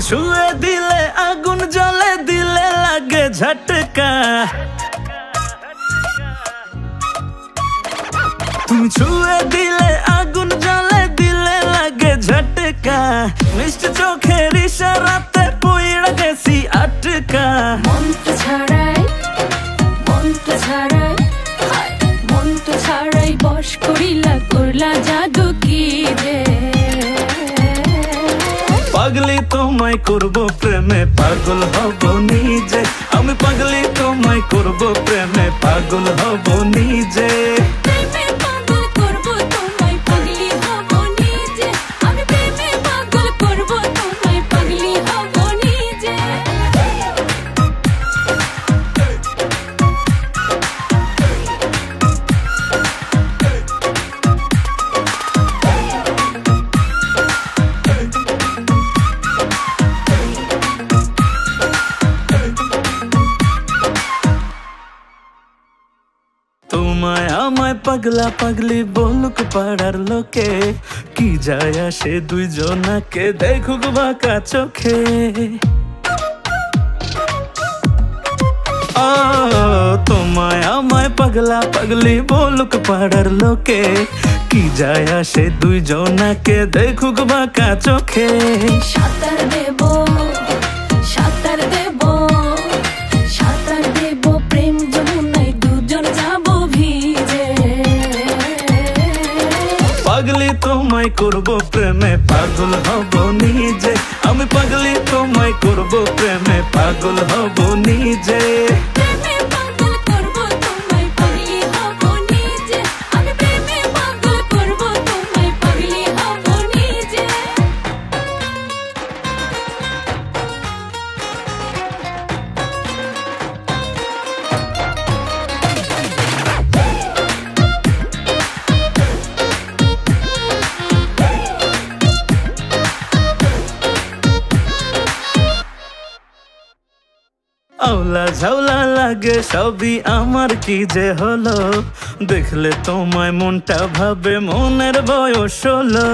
छुए दिले आगुन जले दिले लागे झटका। तुम छुए दिले आगुन जले दिले लागे झटका। मिष्ट चोखेर इशाराते पइड़ा गेছি আটকা। মন তো ছাড়াই মন তো ছাড়াই বশ করিলা করলা জাদু কি রে। পাগলি তোমায় করব প্রেমে পাগল হব নিজে। আমি পাগলি তোমায় করব প্রেমে পাগল হব নিজে। তোমায় আমায় পাগলা পাগলি বলুক পাড়ার লোকে, কি যায় আসে দুইজনাকে দেখুক বাঁকা চোখে। তোমায় আমায় পাগলা পাগলি বলুক পাড়ার লোকে, কি যায় আসে দুইজনাকে দেখুক বাঁকা চোখে। সাঁতার দেব সাঁতার দেব সাঁতার দেব প্রেম যমুনায় দুজন যাব ভিজে। পাগলি তোমায় করব প্রেমে পাগল হব নিজে। আমি পাগলি তোমায় করব প্রেমে পাগল হব নিজে। আওলা ঝাওলা লাগে সবই আমার কি যে হলো, দেখলে তোমায় মনটা ভাবে মনের বয়স হলো।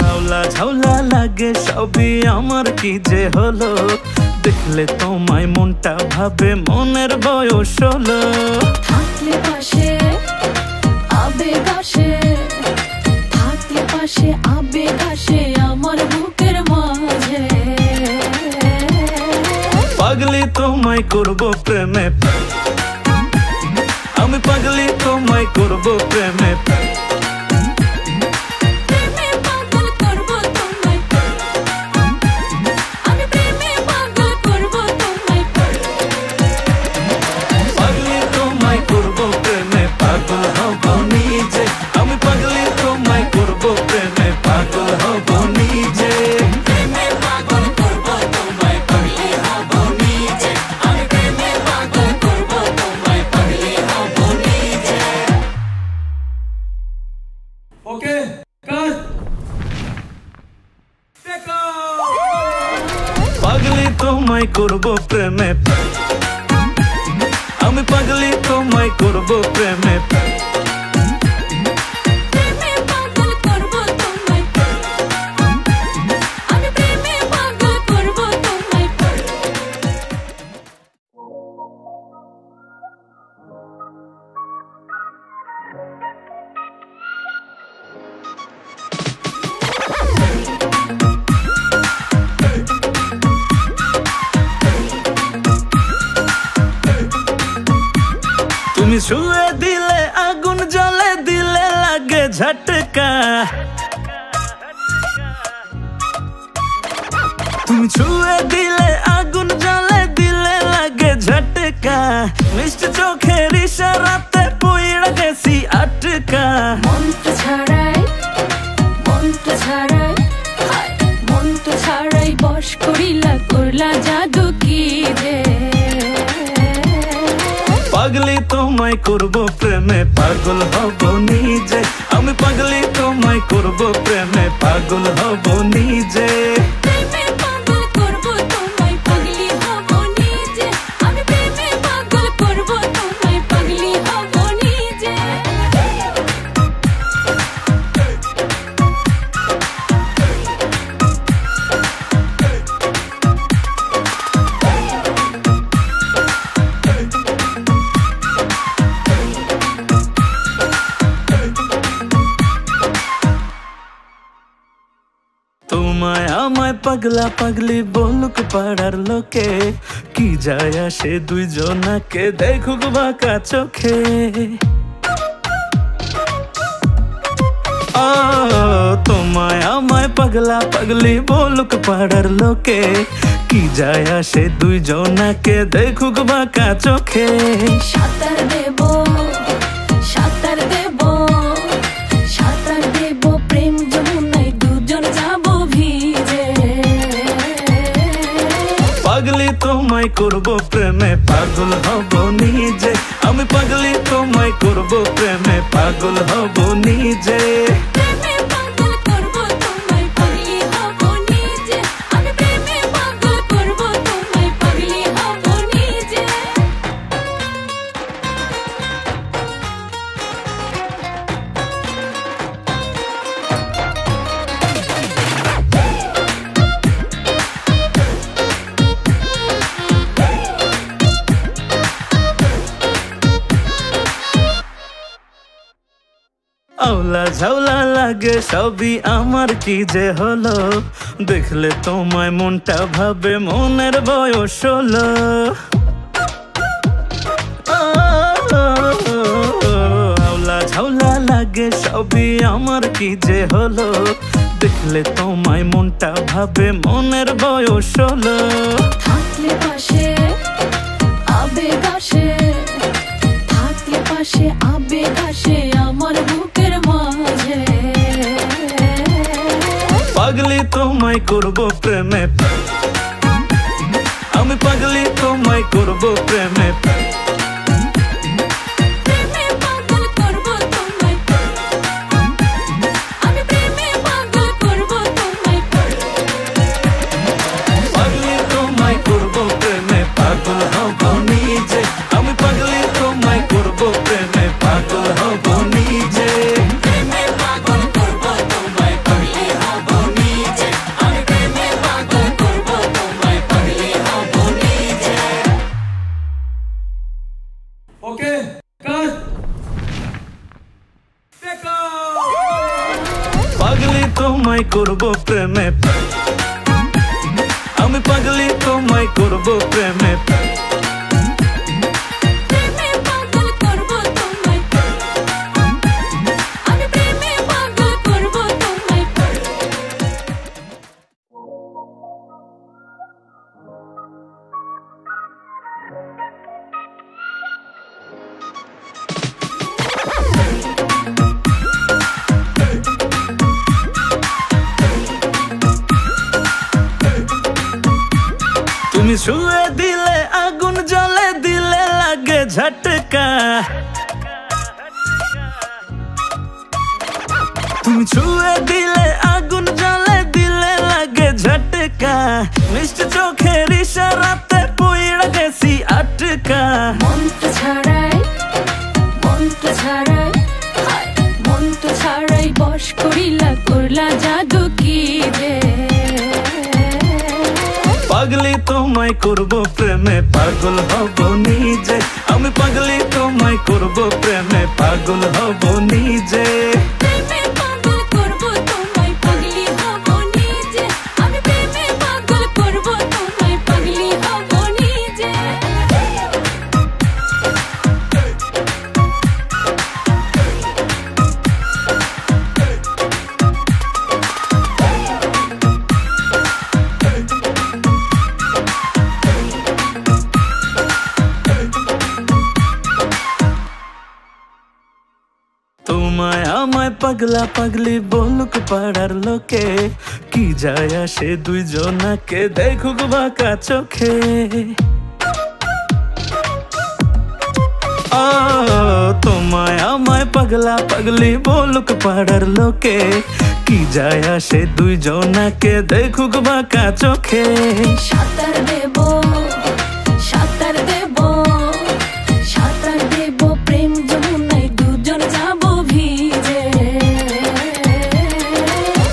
আওলা ঝাওলা লাগে সবই আমার কি যে হলো, দেখলে তোমায় মনটা ভাবে মনের বয়স হলো। থাকলে পাশে আবেগ আসে, থাকলে পাশে আবেগ আসে আমার বুকের মাঝে। পাগলি তোমায় করব প্রেমে, আমি পাগলি তোমায় করব প্রেমে। পাগলি তোমায় করব প্রেমে পাগল হব নিজে। আমি পাগলি তোমায় করব প্রেমে পাগল হব নিজে। ওকে কাট টেকো। পাগলি তোমায় করব প্রেমে, আমি পাগলি তোমায় করব প্রেমে। তুমি ছুয়ে দিলে আগুন জলে দিলে লাগে ঝটকা। তুমি ছুয়ে দিলে আগুন জলে দিলে লাগে ঝটকা। মিষ্ট চোখের ইশারাতে পইড়া গেছি আটকা। মন তো ছাড়াই মন তো ছাড়াই বশ করিলা করলা জাদু কি রে। পাগলি তোমায় করব প্রেমে পাগল হব নিজে। আমি পাগলি তোমায় করব প্রেমে পাগল হব নিজে। তোমায় আমায় পাগলা পাগলি বলুক পাড়ার লোকে, কি যায় আসে দুইজনাকে দেখুক বাঁকা চোখে। তোমায় আমায় পাগলা পাগলি বলুক পাড়ার লোকে, কি যায় আসে দুইজনাকে দেখুক বাঁকা চোখে। সাঁতার দেব, সাঁতার দেব, সাঁতার দেব প্রেম যমুনায় দুজন যাব ভিজে। পাগলি তোমায় করব প্রেমে পাগল হব নিজে, আমি পাগলি তোমায় করব প্রেমে পাগল হব নিজে। প্রেমে পাগল করব তোমায় পাগলি হব নিজে, আমি প্রেমে পাগল করব তোমায় পাগলি হব নিজে। আওলা ঝাউলা লাগে সবই আমার কি যে হলো, দেখলে তোমায় মনটা ভাবে মনের বয়স হলো। আওলা ঝাউলা লাগে সবই আমার কি যে হলো, দেখলে তোমায় মনটা ভাবে মনের বয়স হলো। থাকলে পাশে আবেগ আসে, থাকলে পাশে আবেগ আসে আমার বুকের মাঝে। পাগলি তোমায় করব প্রেমে, আমি পাগলি তোমায় করব প্রেমে। প্রেমে পাগল করব তোমায়, আমি প্রেমে পাগল করব তোমায়। পাগলি তোমায় করব প্রেমে পাগল হব নিজে, আমি পাগলি তোমায় করব প্রেমে পাগল হব নিজে। প্রেমে পাগল করব তোমায় পাগলি হব নিজে, আমি প্রেমে পাগল করব তোমায় পাগলি হব নিজে। ওকে কাট দেখো। পাগলি তোমায় করব প্রেমে, আমি পাগলি তোমায় করব প্রেমে। প্রেমে পাগল করব তোমায়, আমি প্রেমে পাগল করব তোমায়। তুমি ছুঁয়ে দিলে আগুন জ্বলে দিলে লাগে ঝটকা, তুমি ছুঁয়ে দিলে আগুন জ্বলে দিলে লাগে ঝটকা, মিষ্টি চোখের ইশারাতে পইড়া গেছি আটকা। মন্ত্র ছাড়াই, মন্ত্র ছাড়াই, হায়, মন্ত্র ছাড়াই বশ করিলা করলা জাদু কি রে। পাগলি তোমায় করব প্রেমে পাগল হব নিজে, আমি পাগলি তোমায় করব প্রেমে পাগল হব নিজে। প্রেমে পাগল করব তোমায় পাগলি হব নিজে, আমি প্রেমে পাগল করব তোমায় পাগলি হব নিজে। তোমায় আমায় পাগলা পাগলি বলুক পাড়ার লোকে, কি যায় আসে দুইজনাকে দেখুক বাঁকা চোখে। তোমায় আমায় পাগলা পাগলি বলুক পাড়ার লোকে, কি যায় আসে দুইজনাকে দেখুক বাঁকা চোখে। সাঁতার দেব, সাঁতার দেব, সাঁতার দেব প্রেম যমুনায় দুজন যাব ভিজে।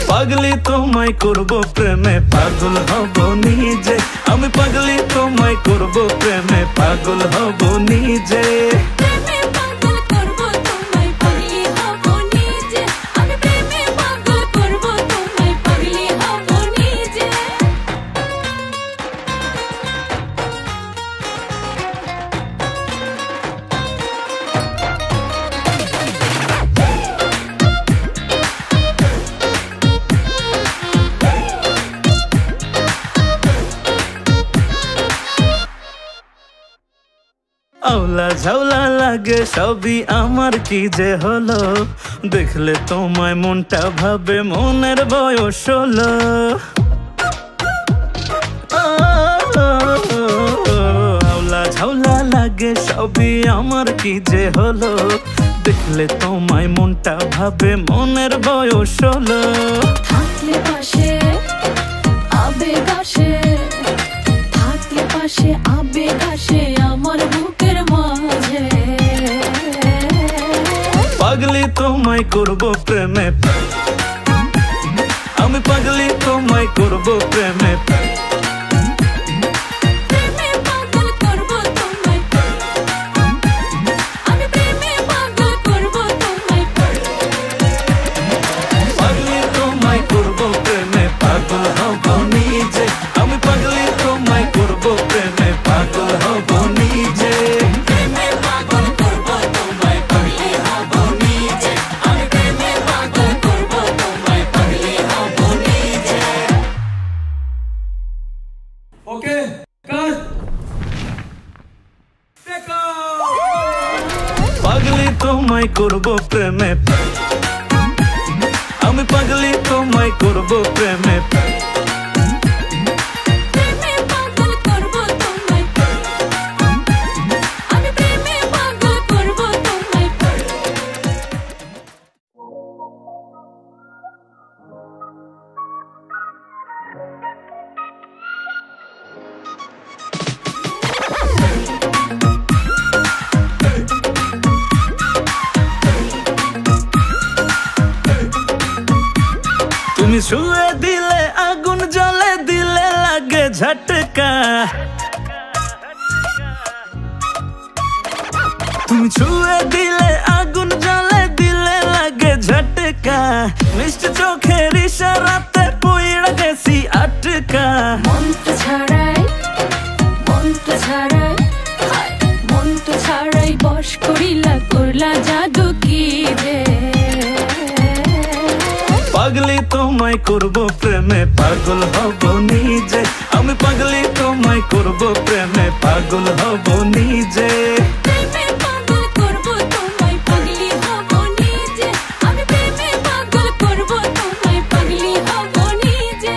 পাগলি তোমায় করব প্রেমে পাগল হব নিজে, আমি পাগলি তোমায় করব প্রেমে পাগল হব নিজে। প্রেমে পাগল করব তোমায় পাগলি হব নিজে, আমি প্রেমে পাগল করব তোমায় পাগলি হব নিজে। আওলা ঝাওলা লাগে সবই আমার কি যে হলো, দেখলে তোমায় মনটা ভাবে মনের বয়স হলো। আওলা ঝাওলা লাগে সবই আমার কি যে হলো, দেখলে তোমায় মনটা ভাবে মনের বয়স হলো। থাকলে পাশে আবেগ আসে, থাকলে পাশে আবেগ আসে আমার বুকের মাঝে। পাগলি তোমায় করব প্রেমে, আমি পাগলি তোমায় করব প্রেমে। প্রেমে পাগল করব তোমায়, আমি প্রেমে পাগল করব তোমায়। পাগলি তোমায় করব প্রেমে, পাগল হব নিজে। আমি পাগলি তোমায় করব প্রেমে, পাগল হব নিজে। প্রেমে পাগল করব তোমায়, পাগলি হব নিজে। আমি প্রেমে পাগল করব তোমায়, পাগলি হব নিজে। ओके कट टेक পাগলি তোমায় করব প্রেমে, আমি পাগলি তোমায় করব প্রেমে। প্রেমে পাগল করব তোমায়, আমি প্রেমে পাগল করব তোমায়। তুমি ছুঁয়ে দিলে আগুন জ্বলে, দিলে লাগে ঝটকা। তুমি ছুঁয়ে দিলে আগুন জ্বলে, দিলে লাগে ঝটকা। মিষ্টি চোখের ইশারাতে পইড়া গেছি আটকা। মন তো ছাড়াই, মন তো ছাড়াই, হায়, মন তো ছাড়াই বশ করিলা, করলা জাদু কি রে। পাগলি তোমায় করব প্রেমে, পাগল হব নিজে। আমি পাগলি তোমায় করব প্রেমে, পাগল হব নিজে। প্রেমে পাগল করব তোমায়, পাগলি হব নিজে। আমি প্রেমে পাগল করব তোমায়, পাগলি হব নিজে।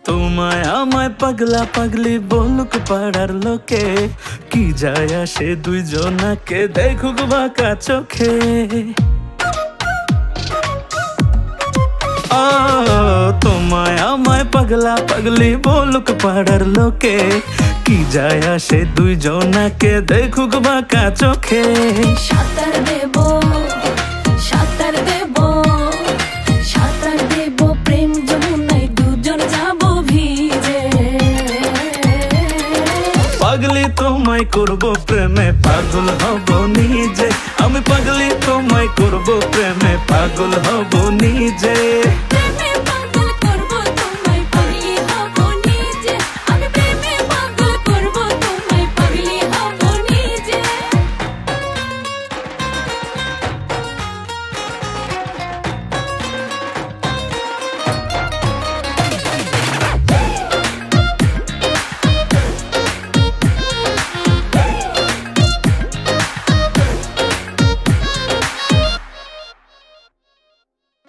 তোমায় আমায় পাগলা পাগলি বলুক পাড়ার লোকে, কি যায় আসে দুইজনাকে দেখুক বাঁকা চোখে। তোমায় আমায় পাগলা পাগলি বলুক পাড়ার লোকে, কি যায় আসে দুইজনাকে দেখুক বাঁকা চোখে। সাঁতার দেব, সাঁতার দেব, সাঁতার দেব প্রেম যমুনায়, দুজন যাব ভিজে। পাগলি তোমায় করব প্রেমে, পাগল হব নিজে। আমি পাগলি তোমায় করব প্রেমে, পাগল হব নিজে। প্রেমে পাগল করব তোমায়, পাগলি হব নিজে। আমি প্রেমে পাগল করব তোমায়, পাগলি হব নিজে।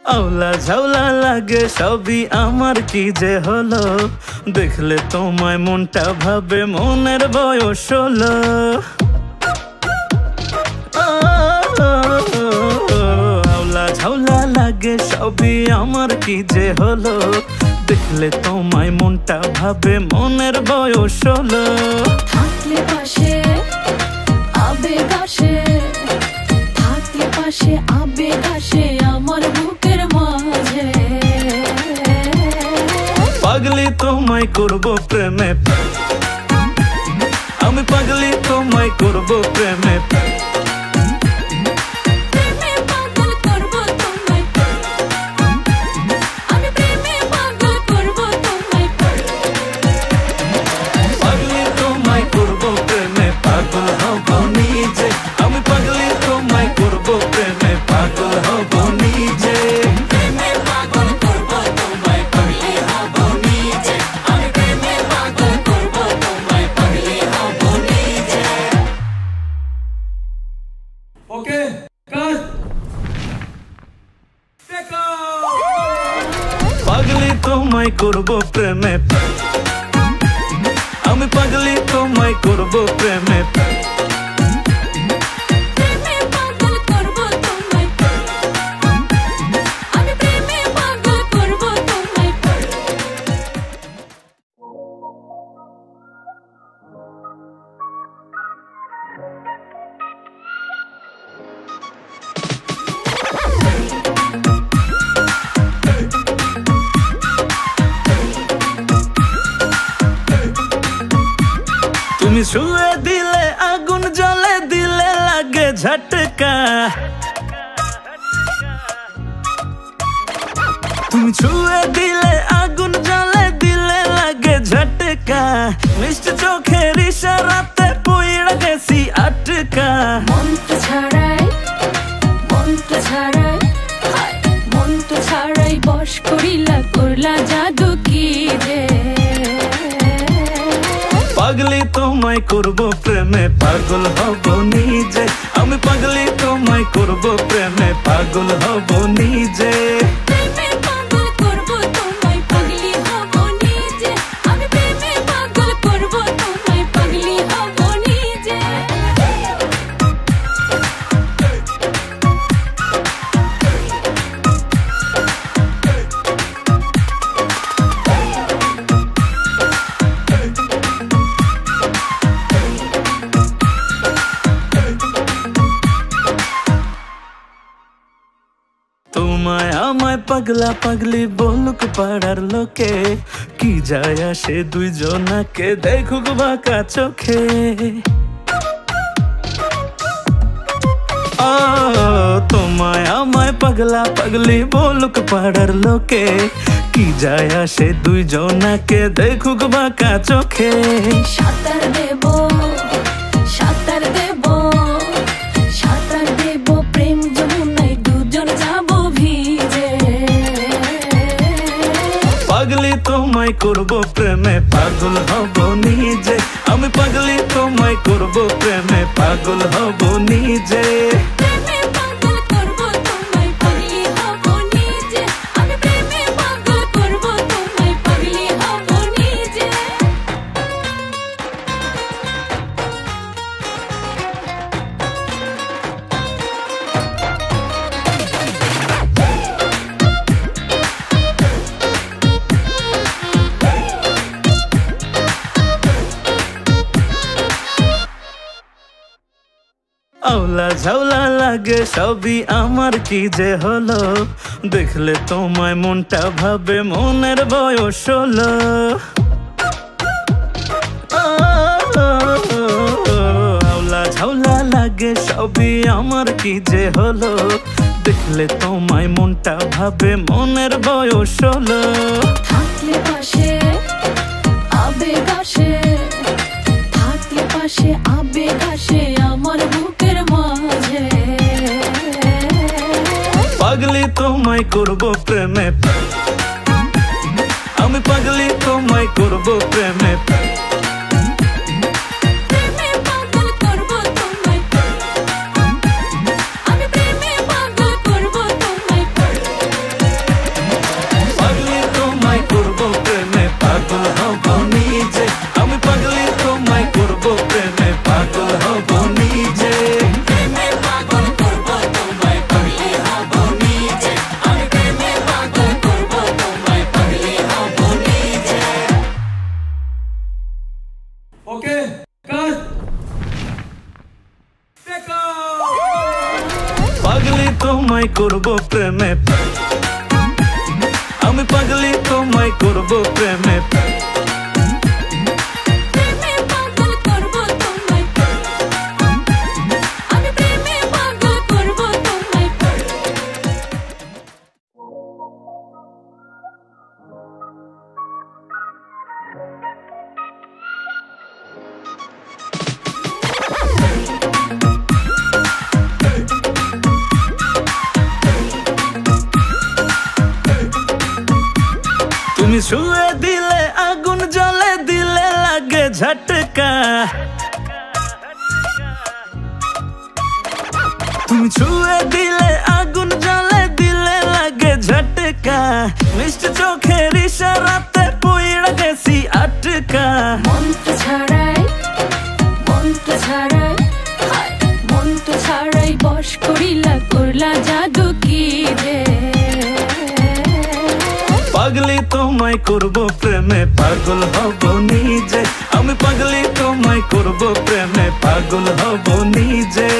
আওলা ঝাওলা লাগে সবই আমার কি যে হলো, দেখলে তোমায় মনটা ভাবে মনের বয়স হলো। আওলা ঝাওলা লাগে সবই আমার কি যে হলো, দেখলে তোমায় মনটা ভাবে মনের বয়স হলো। থাকলে পাশে আবেগ আসে, থাকলে পাশে আবেগ আসে আমার বুকের মাঝে। পাগলি তোমায় করব প্রেমে, আমি পাগলি তোমায় করব প্রেমে। প্রেমে পাগল করব তোমায়, আমি প্রেমে পাগল করব তোমায়। করব প্রেমে আমি পাগলি তোমায় করব প্রেমে প্রেমে পাগল করব তোমায় আমি প্রেমে পাগল করব তোমায় তুমি ছুঁয়ে দিলে আগুন জ্বলে দিলে লাগে ঝটকা তুমি ছুঁয়ে দিলে আগুন জ্বলে দিলে লাগে ঝটকা মিষ্টি চোখের ইশারাতে পইড়া গেছি আটকা মন্ত্র ছাড়াই বশ করিলা করলা জাদু কি রে পাগলি তোমায় করব প্রেমে পাগল হব নিজে আমি পাগলি তোমায় করব প্রেমে পাগল হব নিজে প্রেমে পাগল করব তোমায় পাগলি হব নিজে আমি প্রেমে পাগল করব তোমায় পাগলি হব নিজে তোমায় আমায় পাগলা পাগলি বলুক পাড়ার লোকে কি যায় আসে দুইজনাকে দেখুক বাঁকা চোখে তোমায় আমায় পাগলা পাগলি বলুক পাড়ার লোকে কি যায় আসে দুইজনাকে দেখুক বাঁকা চোখে সাঁতার দেব প্রেম যমুনায় দুজন যাব ভিজে পাগলি তোমায় করব প্রেমে পাগল হব নিজে আমি পাগলি তোমায় করব প্রেমে পাগল হব নিজে প্রেমে পাগল করব তোমায় পাগলি হব নিজে আমি প্রেমে পাগল করব তোমায় পাগলি হব নিজে আওলা ঝাউলা লাগে সবই আমার কি যে হলো দেখলে তোমায় মনটা ভাবে মনের বয়স হলো আওলা ঝাউলা লাগে সবই আমার কি যে হলো দেখলে তোমায় মনটা ভাবে মনের বয়স হলো থাকলে পাশে আবেগ আসে আমার বুকের মাঝে পাগলি তোমায় করব প্রেমে আমি পাগলি তোমায় করব প্রেমে প্রেমে পাগল করব তোমায় আমি প্রেমে পাগল করব তোমায় পাগলি তোমায় করব প্রেমে পাগল হব নিজে আমি পাগলি তোমায় করব প্রেমে পাগল হব নিজে প্রেমে পাগল করব তোমায় পাগলি হব নিজে আমি প্রেমে পাগল করব তোমায় পাগলি হব নিজে ओके कट देखो পাগলি তোমায় করব প্রেমে আমি পাগলি তোমায় করব প্রেমে প্রেমে পাগল করব তোমায় আমি প্রেমে পাগল করব তোমায় তুমি ছুঁয়ে দিলে আগুন জ্বলে দিলে লাগে ঝটকা তুমি ছুঁয়ে দিলে আগুন জ্বলে দিলে লাগে ঝটকা টাটকা মিষ্টি চোখের ইশারাতে পুইড়া গেছি আটকা মন্ত্র ছাড়াই বশ করিলা করলা জাদু কি রে পাগলি তোমায় করব প্রেমে পাগল হব নিজে আমি পাগলি তোমায় করব প্রেমে পাগল হব নিজে